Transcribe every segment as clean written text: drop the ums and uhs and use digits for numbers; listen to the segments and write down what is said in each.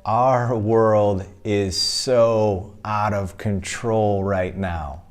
Our world is so out of control right now.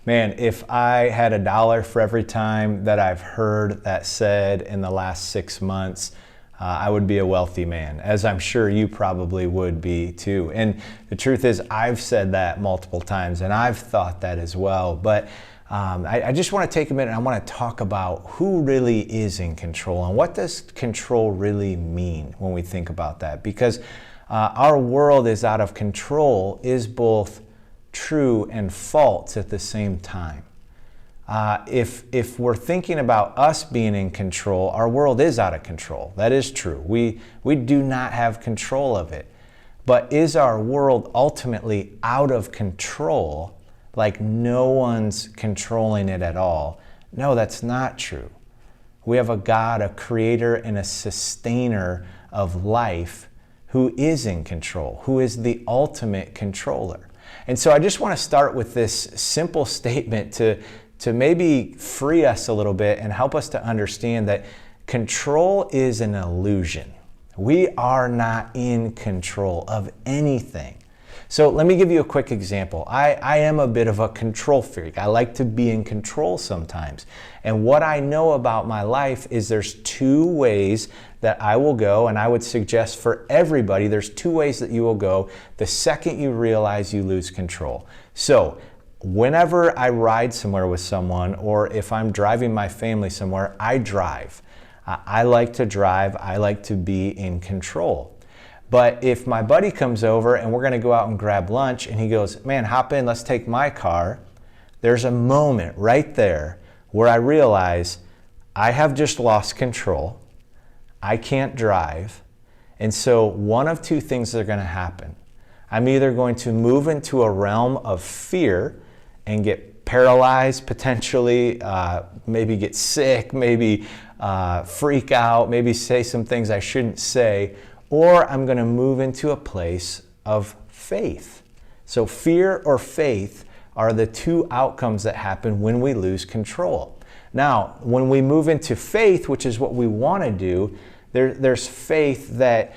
Man, if I had $1 for every time that I've heard that said in the last 6 months, I would be a wealthy man, as I'm sure you probably would be too. And the truth is, I've said that multiple times, and I've thought that as well. But I just want to take a minute and I want to talk about who really is in control and what does control really mean when we think about that. Because our world is out of control is both true and false at the same time. If we're thinking about us being in control, our world is out of control. That is true. We do not have control of it. But is our world ultimately out of control, like no one's controlling it at all? No, that's not true. We have a God, a creator and a sustainer of life who is in control, who is the ultimate controller. And so I just want to start with this simple statement to maybe free us a little bit and help us to understand that control is an illusion. We are not in control of anything. So let me give you a quick example. I am a bit of a control freak. I like to be in control sometimes. And what I know about my life is there's 2 ways that I will go, and I would suggest for everybody, there's 2 ways that you will go the second you realize you lose control. So whenever I ride somewhere with someone, or if I'm driving my family somewhere, I drive. I like to drive. I like to be in control. But if my buddy comes over and we're going to go out and grab lunch and he goes, man, hop in, let's take my car. There's a moment right there where I realize I have just lost control. I can't drive. And so one of 2 things are going to happen. I'm either going to move into a realm of fear and get paralyzed potentially, maybe get sick, maybe freak out, maybe say some things I shouldn't say, or I'm going to move into a place of faith. So fear or faith are the 2 outcomes that happen when we lose control. Now, when we move into faith, which is what we want to do, there's faith that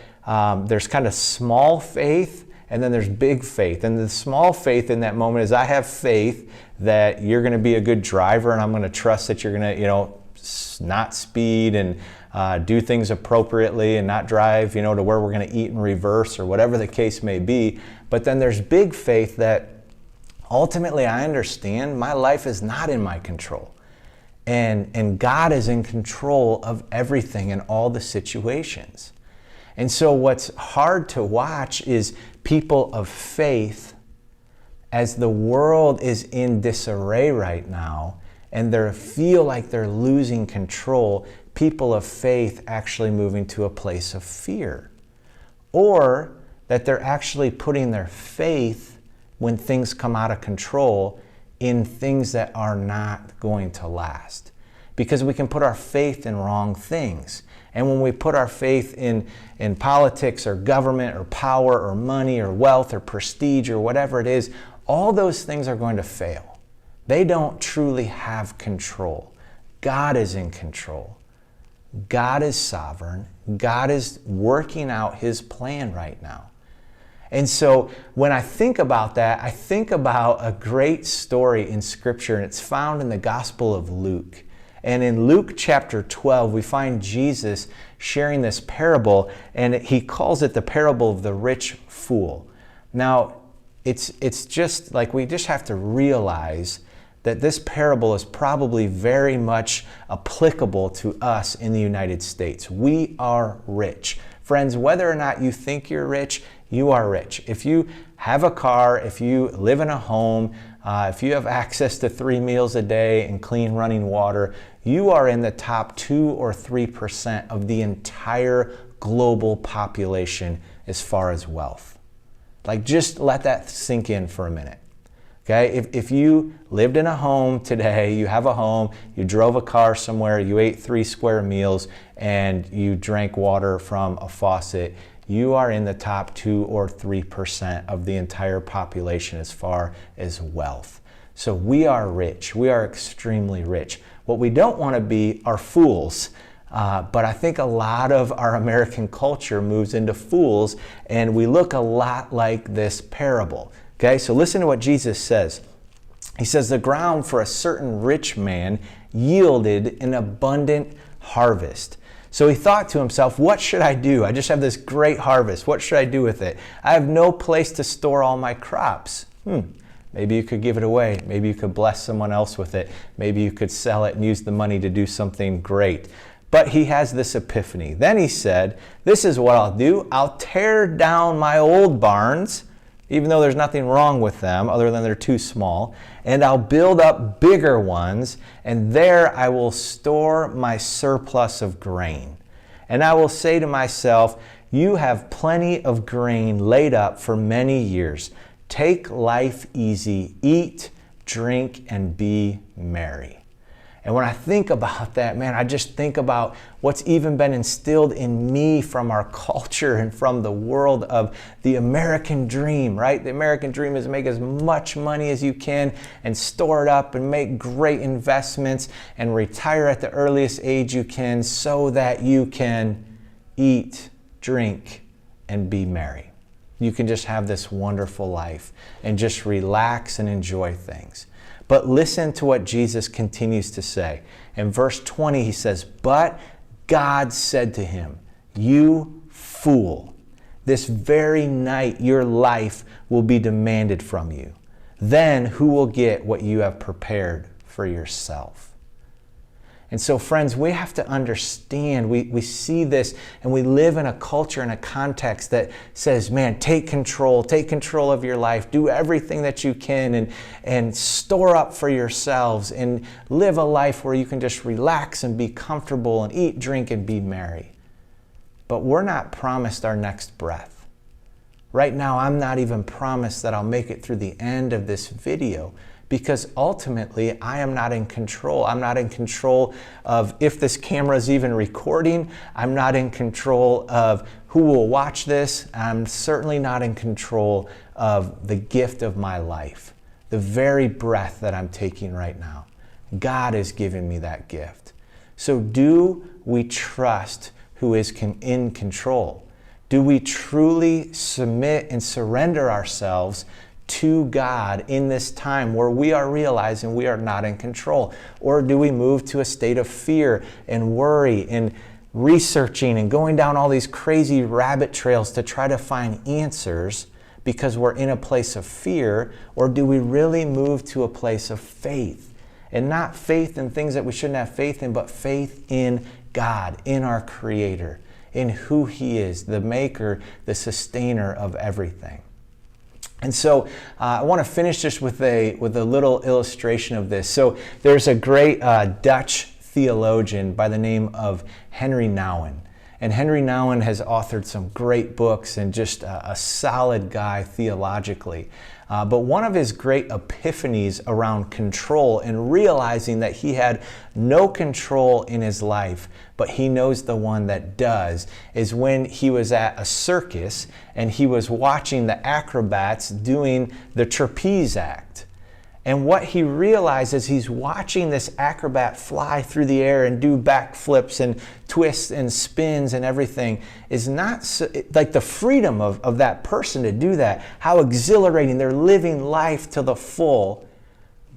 there's kind of small faith, and then there's big faith. And the small faith in that moment is I have faith that you're going to be a good driver, and I'm going to trust that you're going to, not speed and do things appropriately and not drive, to where we're going to eat in reverse or whatever the case may be. But then there's big faith that ultimately I understand my life is not in my control. And God is in control of everything in all the situations. And so what's hard to watch is people of faith, as the world is in disarray right now, and they feel like they're losing control, people of faith actually moving to a place of fear. Or that they're actually putting their faith, when things come out of control, in things that are not going to last. Because we can put our faith in wrong things. And when we put our faith in politics or government or power or money or wealth or prestige or whatever it is, all those things are going to fail. They don't truly have control. God is in control. God is sovereign. God is working out His plan right now. And so when I think about that, I think about a great story in Scripture, and it's found in the Gospel of Luke. And in Luke chapter 12, we find Jesus sharing this parable, and he calls it the parable of the rich fool. Now, it's just like we just have to realize that this parable is probably very much applicable to us in the United States. We are rich. Friends, whether or not you think you're rich, you are rich. If you have a car, if you live in a home, if you have access to 3 meals a day and clean running water, you are in the top 2 or 3% of the entire global population as far as wealth. Like, just let that sink in for a minute. Okay, if you lived in a home today, you have a home, you drove a car somewhere, you ate 3 square meals, and you drank water from a faucet, you are in the top 2 or 3% of the entire population as far as wealth. So we are rich. We are extremely rich. What we don't want to be are fools. But I think a lot of our American culture moves into fools, and we look a lot like this parable. Okay, so listen to what Jesus says. He says, the ground for a certain rich man yielded an abundant harvest. So he thought to himself, what should I do? I just have this great harvest. What should I do with it? I have no place to store all my crops. Maybe you could give it away. Maybe you could bless someone else with it. Maybe you could sell it and use the money to do something great. But he has this epiphany. Then he said, this is what I'll do. I'll tear down my old barns, even though there's nothing wrong with them other than they're too small, and I'll build up bigger ones, and there I will store my surplus of grain. And I will say to myself, you have plenty of grain laid up for many years. Take life easy, eat, drink, and be merry. And when I think about that, man, I just think about what's even been instilled in me from our culture and from the world of the American dream, right? The American dream is make as much money as you can and store it up and make great investments and retire at the earliest age you can so that you can eat, drink, and be merry. You can just have this wonderful life and just relax and enjoy things. But listen to what Jesus continues to say. In verse 20, he says, but God said to him, you fool, this very night your life will be demanded from you. Then who will get what you have prepared for yourself? And so, friends, we have to understand, we see this, and we live in a culture and a context that says, man, take control of your life, do everything that you can, and store up for yourselves, and live a life where you can just relax and be comfortable and eat, drink, and be merry. But we're not promised our next breath. Right now, I'm not even promised that I'll make it through the end of this video, because ultimately I am not in control. I'm not in control of if this camera is even recording. I'm not in control of who will watch this. I'm certainly not in control of the gift of my life, the very breath that I'm taking right now. God has given me that gift. So do we trust who is in control? Do we truly submit and surrender ourselves to God in this time where we are realizing we are not in control? Or do we move to a state of fear and worry and researching and going down all these crazy rabbit trails to try to find answers because we're in a place of fear? Or do we really move to a place of faith? And not faith in things that we shouldn't have faith in, but faith in God, in our Creator, in who He is, the maker, the sustainer of everything. And so I want to finish just with a little illustration of this. So there's a great Dutch theologian by the name of Henry Nouwen. And Henry Nouwen has authored some great books and just a solid guy theologically. But one of his great epiphanies around control and realizing that he had no control in his life, but he knows the one that does, is when he was at a circus and he was watching the acrobats doing the trapeze act. And what he realized is he's watching this acrobat fly through the air and do backflips and twists and spins and everything is not so, like the freedom of that person to do that, how exhilarating, they're living life to the full.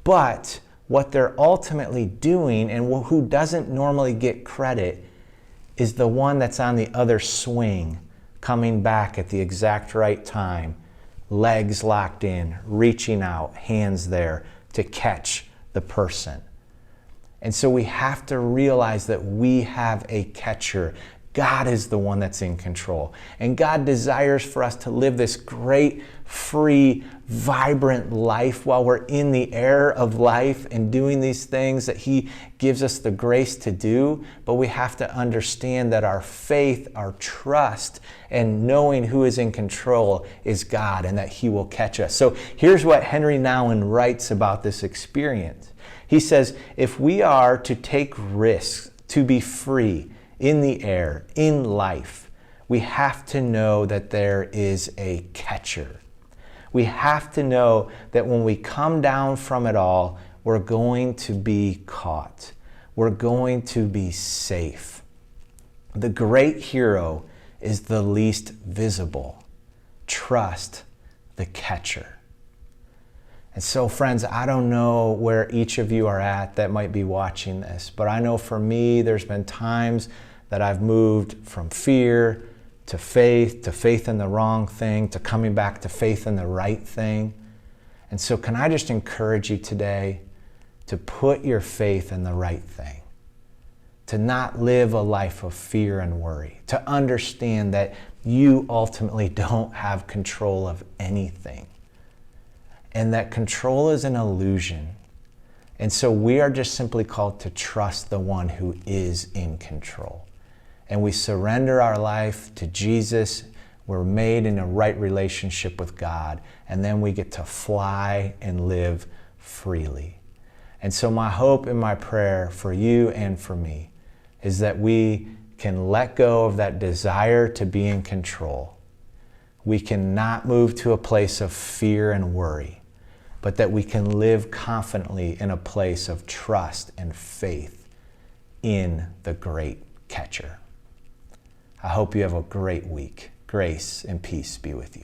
But what they're ultimately doing, and who doesn't normally get credit, is the one that's on the other swing, coming back at the exact right time, legs locked in, reaching out, hands there to catch the person. And so we have to realize that we have a catcher. God is the one that's in control. And God desires for us to live this great, free, vibrant life while we're in the air of life and doing these things that He gives us the grace to do. But we have to understand that our faith, our trust, and knowing who is in control is God and that He will catch us. So here's what Henry Nouwen writes about this experience. He says, if we are to take risks, to be free, in the air, in life, we have to know that there is a catcher. We have to know that when we come down from it all, we're going to be caught. We're going to be safe. The great hero is the least visible. Trust the catcher. And so, friends, I don't know where each of you are at that might be watching this, but I know for me, there's been times that I've moved from fear to faith in the wrong thing, to coming back to faith in the right thing. And so can I just encourage you today to put your faith in the right thing, to not live a life of fear and worry, to understand that you ultimately don't have control of anything, and that control is an illusion. And so we are just simply called to trust the one who is in control. And we surrender our life to Jesus. We're made in a right relationship with God, and then we get to fly and live freely. And so my hope and my prayer for you and for me is that we can let go of that desire to be in control. We cannot move to a place of fear and worry, but that we can live confidently in a place of trust and faith in the great catcher. I hope you have a great week. Grace and peace be with you.